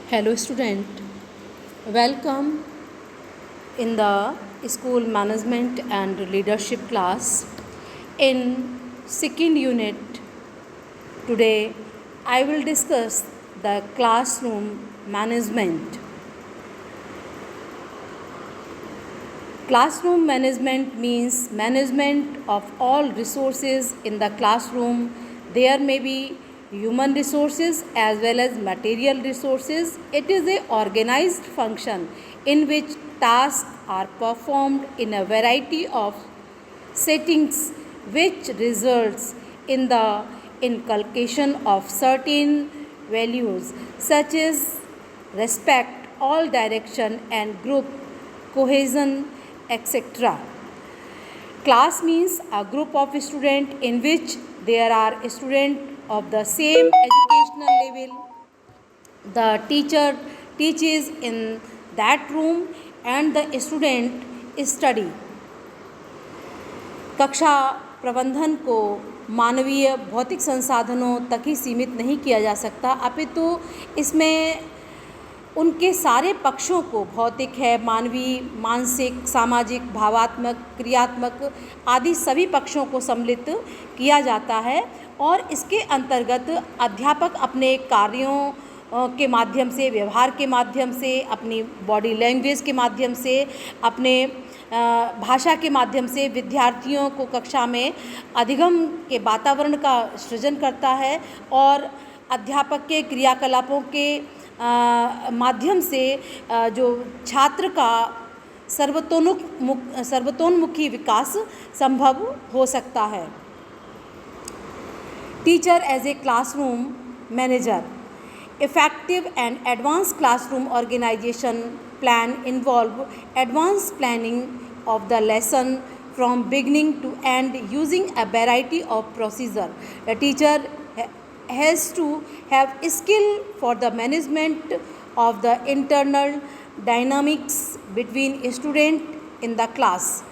Hello student, welcome in the school management and leadership class. In second unit today I will discuss the classroom management. Classroom management means management of all resources in the classroom. There may be human resources as well as material resources. It is a organized function in which tasks are performed in a variety of settings which results in the inculcation of certain values such as respect, all direction and group cohesion, etc. Class means a group of students in which there are students of the same educational level. The teacher teaches in that room and the student study. कक्षा प्रबंधन को मानवीय भौतिक संसाधनों तक ही सीमित नहीं किया जा सकता, अपितु इसमें उनके सारे पक्षों को, भौतिक है, मानवीय, मानसिक, सामाजिक, भावात्मक, क्रियात्मक आदि सभी पक्षों को सम्मिलित किया जाता है और इसके अंतर्गत अध्यापक अपने कार्यों के माध्यम से, व्यवहार के माध्यम से, अपनी बॉडी लैंग्वेज के माध्यम से, अपने भाषा के माध्यम से विद्यार्थियों को कक्षा में अधिगम के वातावरण का सृजन करता है और अध्यापक के क्रियाकलापों के माध्यम से जो छात्र का सर्वतोन्मुखी विकास संभव हो सकता है. Teacher as a classroom manager. Effective and advanced classroom organization plan involve advanced planning of the lesson from beginning to end using a variety of procedure. The teacher has to have skill for the management of the internal dynamics between student in the class.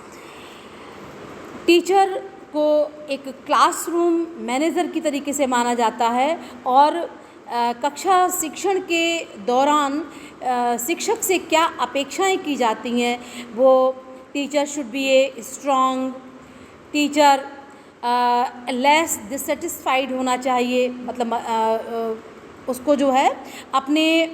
Teacher को एक classroom manager की तरीके से माना जाता है और कक्षा शिक्षण के दौरान शिक्षक से क्या अपेक्षाएं की जाती हैं, वो teacher should B a strong teacher, less dissatisfied होना चाहिए, मतलब उसको जो है अपने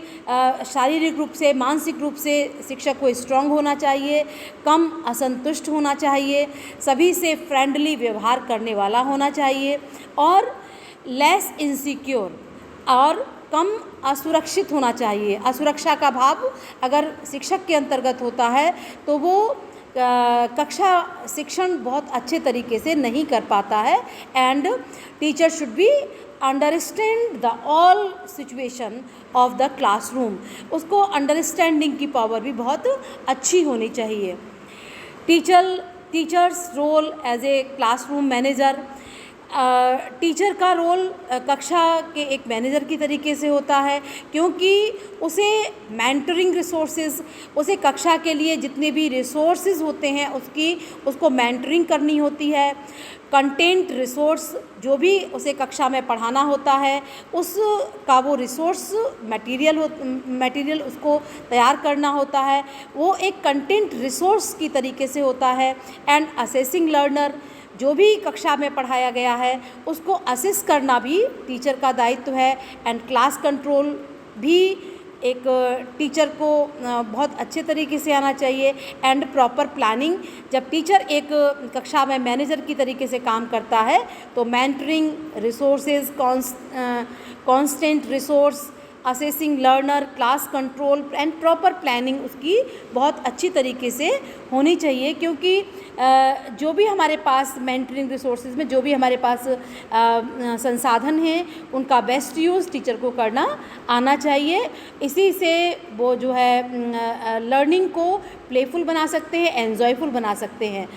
शारीरिक रूप से, मानसिक रूप से शिक्षक को स्ट्रॉन्ग होना चाहिए, कम असंतुष्ट होना चाहिए, सभी से फ्रेंडली व्यवहार करने वाला होना चाहिए और लेस इनसिक्योर और कम असुरक्षित होना चाहिए. असुरक्षा का भाव अगर शिक्षक के अंतर्गत होता है तो वो कक्षा शिक्षण बहुत अच्छे तरीके से नहीं कर पाता है. And teacher should be understand the all situation of the classroom. उसको अंडरस्टैंडिंग की पावर भी बहुत अच्छी होनी चाहिए. Teachers role as a classroom manager. Teacher का रोल कक्षा के एक मैनेजर की तरीके से होता है क्योंकि उसे मेंटरिंग रिसोर्सेज, उसे कक्षा के लिए जितने भी रिसोर्सेज होते हैं उसको मेंटरिंग करनी होती है. कंटेंट रिसोर्स जो भी उसे कक्षा में पढ़ाना होता है उसका वो रिसोर्स मटेरियल उसको तैयार करना होता है, वो एक कंटेंट रिसोर्स की तरीके से होता है. एंड असेसिंग लर्नर, जो भी कक्षा में पढ़ाया गया है उसको असेस करना भी टीचर का दायित्व है. एंड क्लास कंट्रोल भी एक टीचर को बहुत अच्छे तरीके से आना चाहिए. एंड प्रॉपर प्लानिंग, जब टीचर एक कक्षा में मैनेजर की तरीके से काम करता है तो mentoring, resources, constant resource, assessing learner, class control and proper planning उसकी बहुत अच्छी तरीके से होनी चाहिए क्योंकि जो भी हमारे पास मेंटरिंग रिसोर्सेज में जो भी हमारे पास संसाधन हैं उनका बेस्ट यूज़ टीचर को करना आना चाहिए. इसी से वो जो है लर्निंग को प्लेफुल बना सकते हैं, एन्जॉयफुल बना सकते हैं.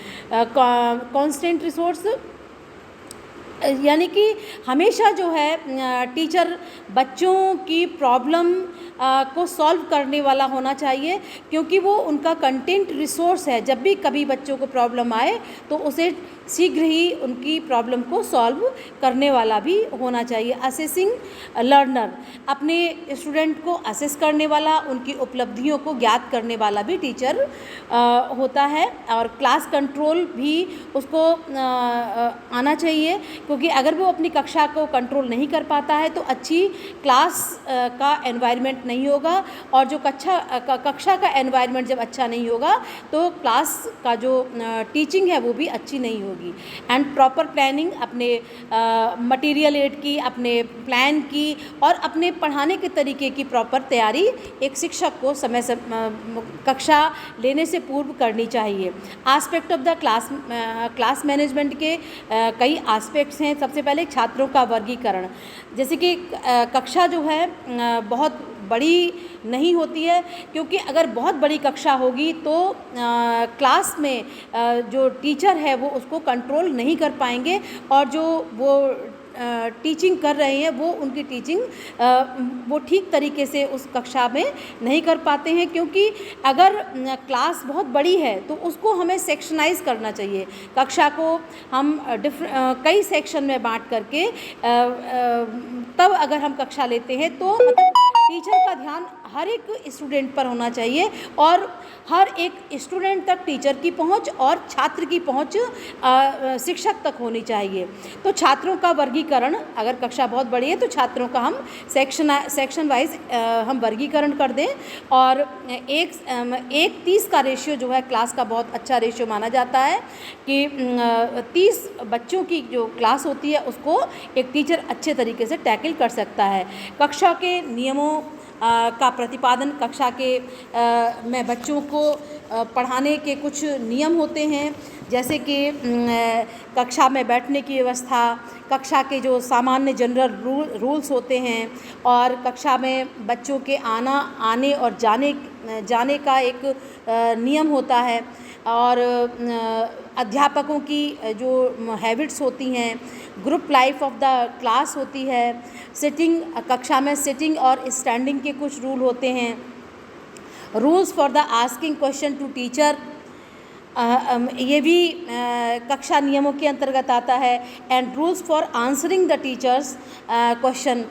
कांस्टेंट रिसोर्स यानी कि हमेशा जो है टीचर बच्चों की प्रॉब्लम को सॉल्व करने वाला होना चाहिए, क्योंकि वो उनका कंटेंट रिसोर्स है। जब भी कभी बच्चों को प्रॉब्लम आए तो उसे शीघ्र ही उनकी प्रॉब्लम को सॉल्व करने वाला भी होना चाहिए। असेसिंग लर्नर, अपने स्टूडेंट को असेस करने वाला, उनकी उपलब्धियों को ज्ञात करने वाला भी टीचर होता है। और क्लास कंट्रोल भी उसको आना चाहिए, क्योंकि अगर वो अपनी कक्षा को कंट्रोल नहीं कर पाता है तो अच्छी क्लास का एनवायरनमेंट नहीं होगा, और जो कक्षा का एनवायरनमेंट जब अच्छा नहीं होगा तो क्लास का जो टीचिंग है वो भी अच्छी नहीं होगी। एंड प्रॉपर प्लानिंग, अपने मटेरियल एड की, अपने प्लान की और अपने पढ़ाने के तरीके की प्रॉपर तैयारी एक शिक्षक को समय से कक्षा लेने से पूर्व करनी चाहिए। Aspect of the class management के कई आस्पेक्ट्स हैं। सबसे पहले छात्रों का वर्गीकरण, जैसे कि कक्षा जो है बहुत बड़ी नहीं होती है, क्योंकि अगर बहुत बड़ी कक्षा होगी तो क्लास में जो टीचर है वो उसको कंट्रोल नहीं कर पाएंगे, और जो वो टीचिंग कर रहे हैं वो उनकी टीचिंग वो ठीक तरीके से उस कक्षा में नहीं कर पाते हैं। क्योंकि अगर क्लास बहुत बड़ी है तो उसको हमें सेक्शनाइज करना चाहिए। कक्षा को हम कई सेक्शन में बांट करके तब अगर हम कक्षा लेते हैं तो मतलब टीचर का ध्यान हर एक स्टूडेंट पर होना चाहिए, और हर एक स्टूडेंट तक टीचर की पहुंच और छात्र की पहुंच शिक्षक तक होनी चाहिए। तो छात्रों का वर्गीकरण, अगर कक्षा बहुत बड़ी है तो छात्रों का हम सेक्शन वाइज हम वर्गीकरण कर दें, और 1:30 का रेशियो जो है क्लास का बहुत अच्छा रेशियो माना जाता है, कि 30 बच्चों की जो क्लास होती है उसको एक टीचर अच्छे तरीके से टैकल कर सकता है। कक्षा के नियमों का प्रतिपादन, कक्षा के में बच्चों को पढ़ाने के कुछ नियम होते हैं, जैसे कि कक्षा में बैठने की व्यवस्था, कक्षा के जो सामान्य जनरल रूल्स होते हैं, और कक्षा में बच्चों के आने और जाने का एक नियम होता है, और अध्यापकों की जो हैबिट्स होती हैं, group life of the class होती है, सिटिंग, कक्षा में सिटिंग और स्टैंडिंग के कुछ रूल होते हैं, rules for the asking question to teacher, ये भी कक्षा नियमों के अंतर्गत आता है। And rules for answering the teachers question,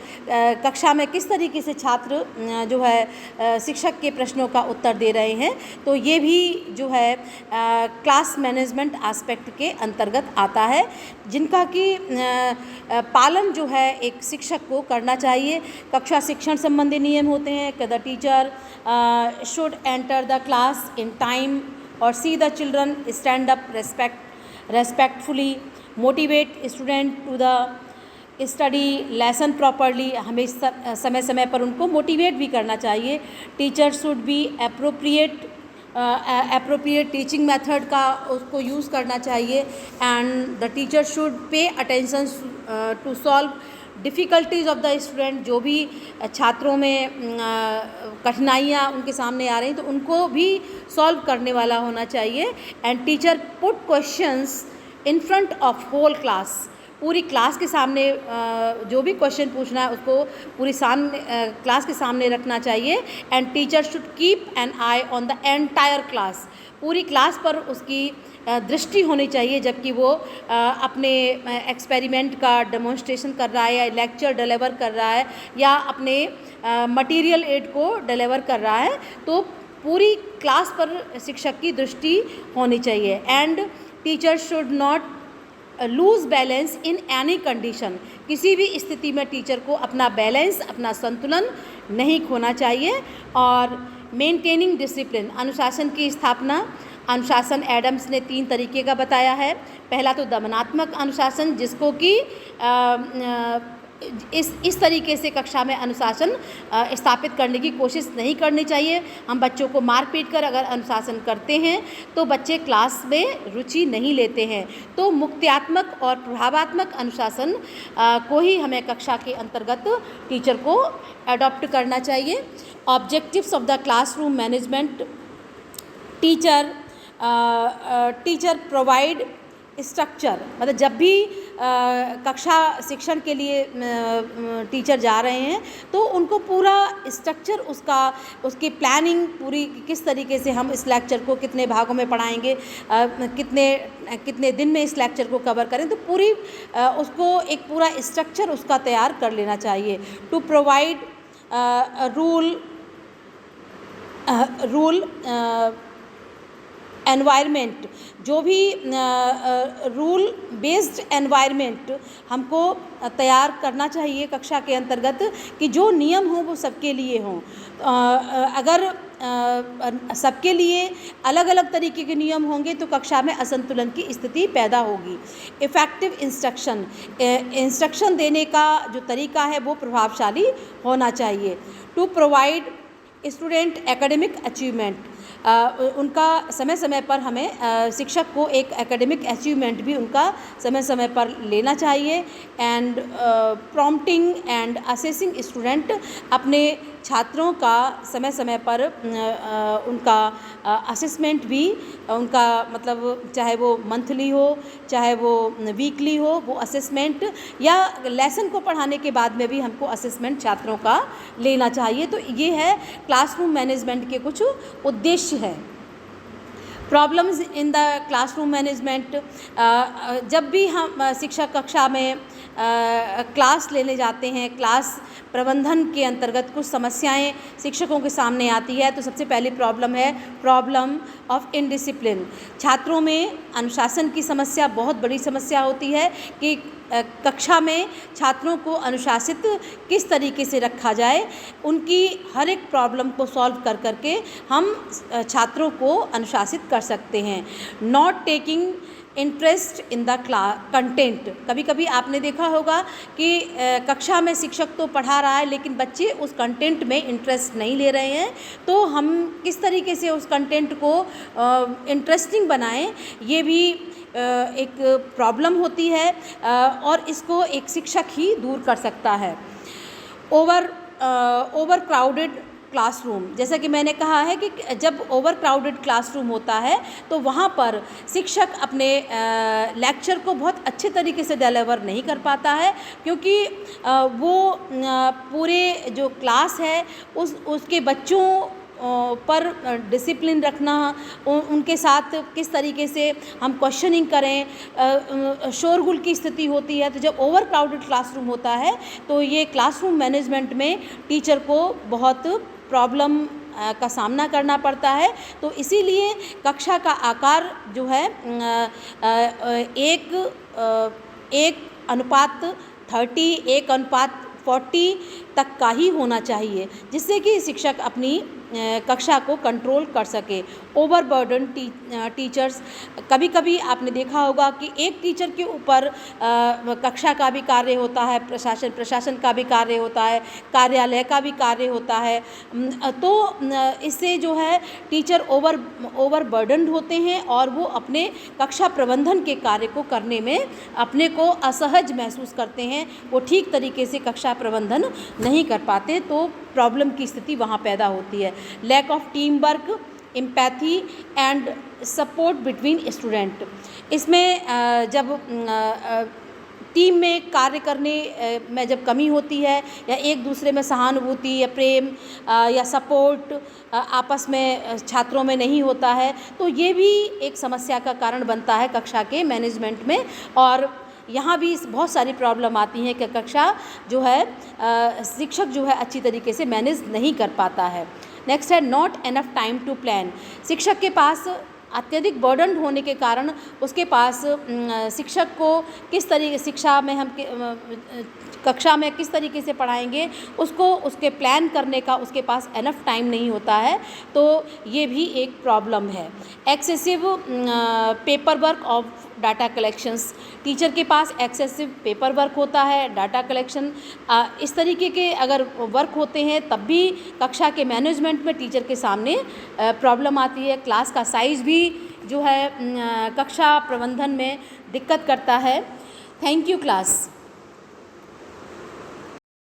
कक्षा में किस तरीके से छात्र जो है शिक्षक के प्रश्नों का उत्तर दे रहे हैं, तो ये भी जो है क्लास मैनेजमेंट एस्पेक्ट के अंतर्गत आता है, जिनका कि पालन जो है एक शिक्षक को करना चाहिए। कक्षा शिक्षण संबंधी नियम होते हैं कि the teacher should enter the class in time or see the children stand up respectfully, motivate student to the study lesson properly, हमें समय समय पर उनको मोटिवेट भी करना चाहिए। Teacher should be appropriate teaching method का उसको यूज़ करना चाहिए, and the teacher should pay attention to solve difficulties of the student, जो भी छात्रों में कठिनाइयाँ उनके सामने आ रही हैं तो उनको भी सॉल्व करने वाला होना चाहिए। And teacher put questions in front of whole class, पूरी क्लास के सामने जो भी क्वेश्चन पूछना है उसको पूरी क्लास के सामने रखना चाहिए। And teacher should keep an I on the entire class, पूरी क्लास पर उसकी दृष्टि होनी चाहिए जबकि वो अपने एक्सपेरिमेंट का डेमोन्स्ट्रेशन कर रहा है, या लेक्चर डिलीवर कर रहा है, या अपने मटेरियल एड को डिलीवर कर रहा है, तो पूरी क्लास पर शिक्षक की दृष्टि होनी चाहिए। And teacher should not lose balance in any condition, किसी भी स्थिति में टीचर को अपना बैलेंस, अपना संतुलन नहीं खोना चाहिए। और मेंटेनिंग डिसिप्लिन, अनुशासन की स्थापना, अनुशासन एडम्स ने 3 तरीके का बताया है। पहला तो दमनात्मक अनुशासन, जिसको कि इस तरीके से कक्षा में अनुशासन स्थापित करने की कोशिश नहीं करनी चाहिए। हम बच्चों को मार पीट कर अगर अनुशासन करते हैं तो बच्चे क्लास में रुचि नहीं लेते हैं। तो मुक्त्यात्मक और प्रभावात्मक अनुशासन को ही हमें कक्षा के अंतर्गत टीचर को अडॉप्ट करना चाहिए। Objectives of the classroom management, teacher provide structure, मतलब जब भी कक्षा शिक्षण के लिए टीचर जा रहे हैं तो उनको पूरा स्ट्रक्चर उसकी प्लानिंग पूरी, किस तरीके से हम इस लेक्चर को कितने भागों में पढ़ाएंगे, कितने दिन में इस लेक्चर को कवर करें, तो पूरी उसको एक पूरा स्ट्रक्चर उसका तैयार कर लेना चाहिए। टू प्रोवाइड रूल एनवायरनमेंट, जो भी रूल बेस्ड एनवायरनमेंट हमको तैयार करना चाहिए कक्षा के अंतर्गत, कि जो नियम हों वो सबके लिए हों। अगर सबके लिए अलग अलग तरीके के नियम होंगे तो कक्षा में असंतुलन की स्थिति पैदा होगी। इफ़ेक्टिव इंस्ट्रक्शन देने का जो तरीका है वो प्रभावशाली होना चाहिए। To provide student academic achievement, उनका समय समय पर हमें शिक्षक को एक एकेडमिक अचीवमेंट भी उनका समय समय पर लेना चाहिए। And prompting and assessing student, अपने छात्रों का समय समय पर उनका असेसमेंट भी, उनका मतलब चाहे वो मंथली हो चाहे वो वीकली हो, वो असेसमेंट या लेसन को पढ़ाने के बाद में भी हमको असेसमेंट छात्रों का लेना चाहिए। तो ये है क्लासरूम मैनेजमेंट के कुछ उद्देश्य है। Problems in the classroom management, जब भी हम शिक्षक कक्षा में क्लास लेने जाते हैं, क्लास प्रबंधन के अंतर्गत कुछ समस्याएं शिक्षकों के सामने आती है, तो सबसे पहली प्रॉब्लम है प्रॉब्लम ऑफ इनडिसिप्लिन। छात्रों में अनुशासन की समस्या बहुत बड़ी समस्या होती है कि कक्षा में छात्रों को अनुशासित किस तरीके से रखा जाए। उनकी हर एक प्रॉब्लम को सॉल्व कर करके हम छात्रों को अनुशासित कर सकते हैं। Not taking interest in the content, कभी कभी आपने देखा होगा कि कक्षा में शिक्षक तो पढ़ा रहा है लेकिन बच्चे उस कंटेंट में इंटरेस्ट नहीं ले रहे हैं, तो हम किस तरीके से उस कंटेंट को इंटरेस्टिंग बनाएं, ये भी एक प्रॉब्लम होती है और इसको एक शिक्षक ही दूर कर सकता है। ओवर क्राउडेड क्लासरूम, जैसा कि मैंने कहा है कि जब ओवर क्राउडेड क्लासरूम होता है तो वहाँ पर शिक्षक अपने लेक्चर को बहुत अच्छे तरीके से डिलीवर नहीं कर पाता है, क्योंकि वो पूरे जो क्लास है उसके बच्चों पर डिसिप्लिन रखना, उनके साथ किस तरीके से हम क्वेश्चनिंग करें, शोरगुल की स्थिति होती है। तो जब ओवर क्राउडेड क्लासरूम होता है तो ये क्लासरूम मैनेजमेंट में टीचर को बहुत प्रॉब्लम का सामना करना पड़ता है। तो इसीलिए कक्षा का आकार जो है 1:30, 1:40 तक का ही होना चाहिए, जिससे कि शिक्षक अपनी कक्षा को कंट्रोल कर सके। ओवरबर्डन टीचर्स, कभी कभी आपने देखा होगा कि एक टीचर के ऊपर कक्षा का भी कार्य होता है, प्रशासन का भी कार्य होता है, कार्यालय का भी कार्य होता है। तो इससे जो है टीचर ओवरबर्डन होते हैं और वो अपने कक्षा प्रबंधन के कार्य को करने में अपने को असहज महसूस करते हैं, वो ठीक तरीके से कक्षा प्रबंधन नहीं कर पाते, तो प्रॉब्लम की स्थिति वहाँ पैदा होती है। Lack of team work, empathy and support between student, इसमें जब टीम में कार्य करने में जब कमी होती है या एक दूसरे में सहानुभूति या प्रेम या सपोर्ट आपस में छात्रों में नहीं होता है, तो ये भी एक समस्या का कारण बनता है कक्षा के मैनेजमेंट में। और यहाँ भी बहुत सारी प्रॉब्लम आती हैं कि कक्षा जो है शिक्षक जो है अच्छी तरीके से मैनेज नहीं कर पाता है। नेक्स्ट है not enough time to plan, शिक्षक के पास अत्यधिक बर्डन होने के कारण उसके पास शिक्षक को किस तरीके शिक्षा में हम कक्षा में किस तरीके से पढ़ाएंगे उसको उसके प्लान करने का उसके पास एनफ टाइम नहीं होता है, तो ये भी एक प्रॉब्लम है। Excessive paper work of data collections, teacher के पास एक्सेसिव पेपर वर्क होता है, डाटा कलेक्शन इस तरीके के अगर वर्क होते हैं तब भी कक्षा के मैनेजमेंट में टीचर के सामने प्रॉब्लम आती है। क्लास का साइज़ भी जो है कक्षा प्रबंधन में दिक्कत करता है। Thank you class.